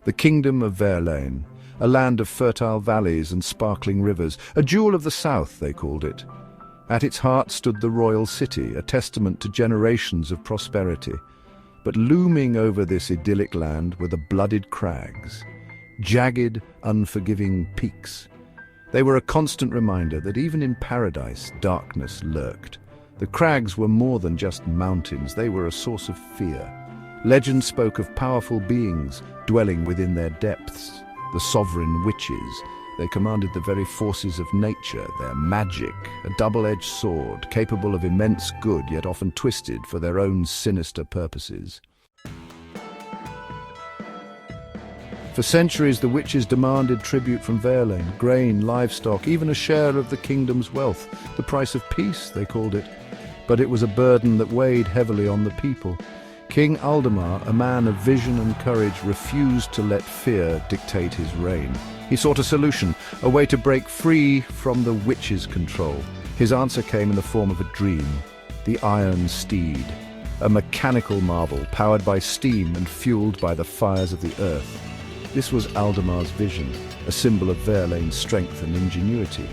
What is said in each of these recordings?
the kingdom of Verlaine, a land of fertile valleys and sparkling rivers, a jewel of the south, they called it. At its heart stood the royal city, a testament to generations of prosperity. But looming over this idyllic land were the blooded crags, jagged, unforgiving peaks. They were a constant reminder that even in paradise, darkness lurked. The crags were more than just mountains, they were a source of fear. Legend spoke of powerful beings dwelling within their depths, the sovereign witches. They commanded the very forces of nature, their magic, a double-edged sword, capable of immense good, yet often twisted for their own sinister purposes. For centuries, the witches demanded tribute from Verlaine, grain, livestock, even a share of the kingdom's wealth. The price of peace, they called it. But it was a burden that weighed heavily on the people. King Aldemar, a man of vision and courage, refused to let fear dictate his reign. He sought a solution, a way to break free from the witches' control. His answer came in the form of a dream, the Iron Steed, a mechanical marvel powered by steam and fueled by the fires of the earth. This was Aldemar's vision, a symbol of Verlaine's strength and ingenuity.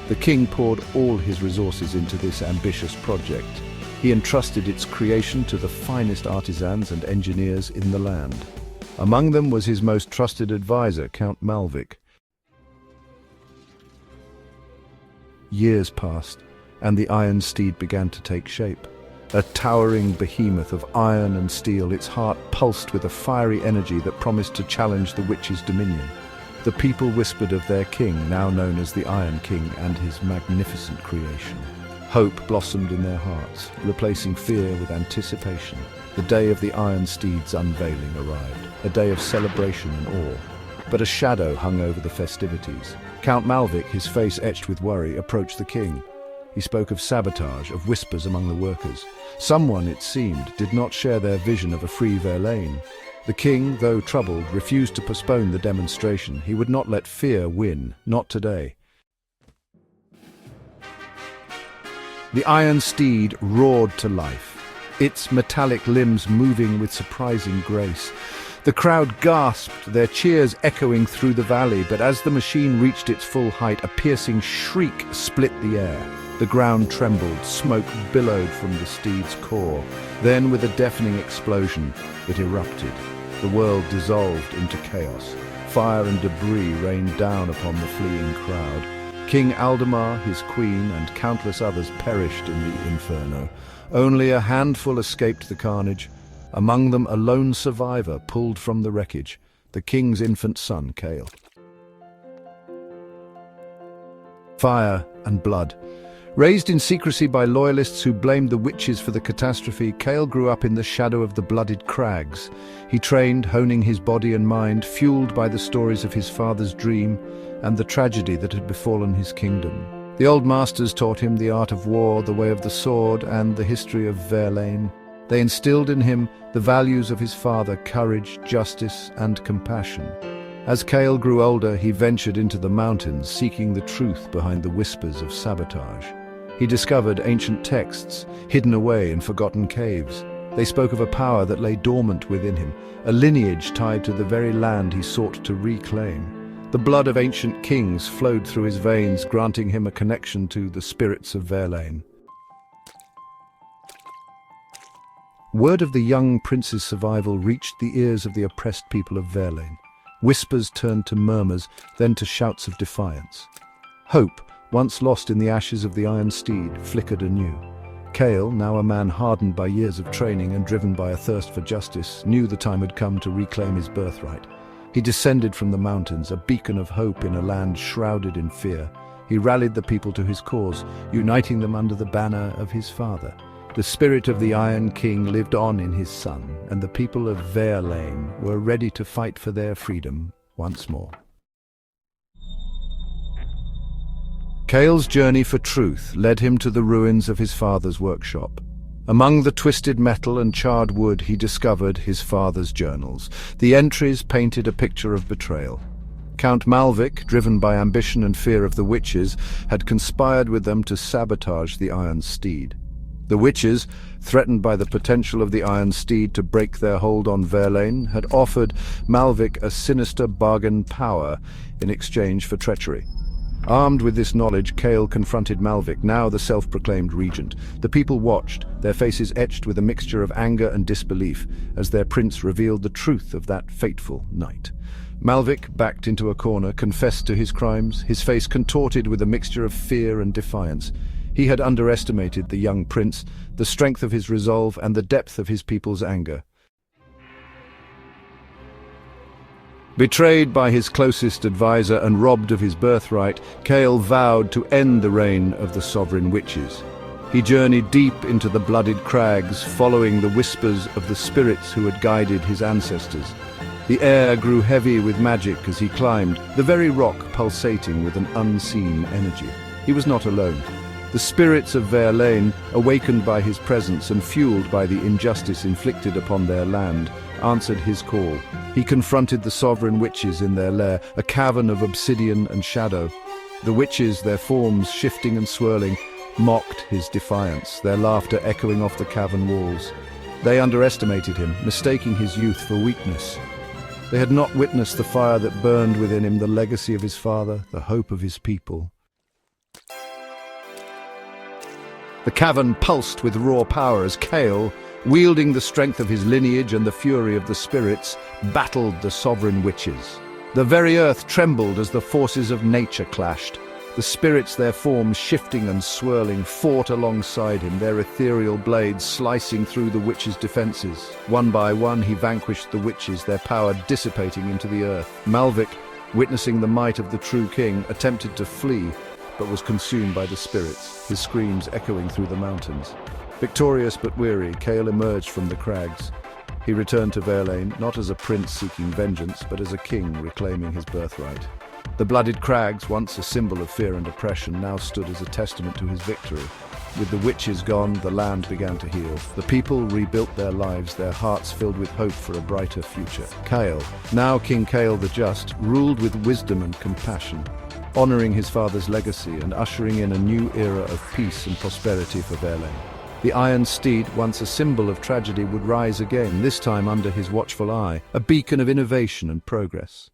The king poured all his resources into this ambitious project. He entrusted its creation to the finest artisans and engineers in the land. Among them was his most trusted advisor, Count Malvik. Years passed, and the Iron Steed began to take shape. A towering behemoth of iron and steel, its heart pulsed with a fiery energy that promised to challenge the witches' dominion. The people whispered of their king, now known as the Iron King, and his magnificent creation. Hope blossomed in their hearts, replacing fear with anticipation. The day of the Iron Steed's unveiling arrived, a day of celebration and awe. But a shadow hung over the festivities. Count Malvik, his face etched with worry, approached the king. He spoke of sabotage, of whispers among the workers. Someone, it seemed, did not share their vision of a free Verlaine. The king, though troubled, refused to postpone the demonstration. He would not let fear win, not today. The Iron Steed roared to life, its metallic limbs moving with surprising grace. The crowd gasped, their cheers echoing through the valley, but as the machine reached its full height, a piercing shriek split the air. The ground trembled, smoke billowed from the steed's core. Then, with a deafening explosion, it erupted. The world dissolved into chaos. Fire and debris rained down upon the fleeing crowd. King Aldemar, his queen, and countless others perished in the inferno. Only a handful escaped the carnage. Among them, a lone survivor pulled from the wreckage, the king's infant son, Cale. Fire and blood. Raised in secrecy by loyalists who blamed the witches for the catastrophe, Cale grew up in the shadow of the blooded crags. He trained, honing his body and mind, fueled by the stories of his father's dream and the tragedy that had befallen his kingdom. The old masters taught him the art of war, the way of the sword, and the history of Verlaine. They instilled in him the values of his father: courage, justice, and compassion. As Cale grew older, he ventured into the mountains, seeking the truth behind the whispers of sabotage. He discovered ancient texts, hidden away in forgotten caves. They spoke of a power that lay dormant within him, a lineage tied to the very land he sought to reclaim. The blood of ancient kings flowed through his veins, granting him a connection to the spirits of Verlaine. Word of the young prince's survival reached the ears of the oppressed people of Verlaine. Whispers turned to murmurs, then to shouts of defiance. Hope, once lost in the ashes of the Iron Steed, flickered anew. Cale, now a man hardened by years of training and driven by a thirst for justice, knew the time had come to reclaim his birthright. He descended from the mountains, a beacon of hope in a land shrouded in fear. He rallied the people to his cause, uniting them under the banner of his father. The spirit of the Iron King lived on in his son, and the people of Verlaine were ready to fight for their freedom once more. Cale's journey for truth led him to the ruins of his father's workshop. Among the twisted metal and charred wood, he discovered his father's journals. The entries painted a picture of betrayal. Count Malvik, driven by ambition and fear of the witches, had conspired with them to sabotage the Iron Steed. The witches, threatened by the potential of the Iron Steed to break their hold on Verlaine, had offered Malvik a sinister bargain power in exchange for treachery. Armed with this knowledge, Cale confronted Malvik, now the self-proclaimed regent. The people watched, their faces etched with a mixture of anger and disbelief, as their prince revealed the truth of that fateful night. Malvik, backed into a corner, confessed to his crimes, his face contorted with a mixture of fear and defiance. He had underestimated the young prince, the strength of his resolve, and the depth of his people's anger. Betrayed by his closest advisor and robbed of his birthright, Cale vowed to end the reign of the sovereign witches. He journeyed deep into the blooded crags, following the whispers of the spirits who had guided his ancestors. The air grew heavy with magic as he climbed, the very rock pulsating with an unseen energy. He was not alone. The spirits of Verlaine, awakened by his presence and fueled by the injustice inflicted upon their land, answered his call. He confronted the sovereign witches in their lair, a cavern of obsidian and shadow. The witches, their forms shifting and swirling, mocked his defiance, their laughter echoing off the cavern walls. They underestimated him, mistaking his youth for weakness. They had not witnessed the fire that burned within him, the legacy of his father, the hope of his people. The cavern pulsed with raw power as Cale, wielding the strength of his lineage and the fury of the spirits, battled the sovereign witches. The very earth trembled as the forces of nature clashed. The spirits, their forms shifting and swirling, fought alongside him, their ethereal blades slicing through the witches' defenses. One by one he vanquished the witches, their power dissipating into the earth. Malvik, witnessing the might of the true king, attempted to flee, but was consumed by the spirits, his screams echoing through the mountains. Victorious but weary, Cale emerged from the crags. He returned to Verlaine, not as a prince seeking vengeance, but as a king reclaiming his birthright. The blooded crags, once a symbol of fear and oppression, now stood as a testament to his victory. With the witches gone, the land began to heal. The people rebuilt their lives, their hearts filled with hope for a brighter future. Cale, now King Cale the Just, ruled with wisdom and compassion, honoring his father's legacy and ushering in a new era of peace and prosperity for Verlaine. The Iron Steed, once a symbol of tragedy, would rise again, this time under his watchful eye, a beacon of innovation and progress.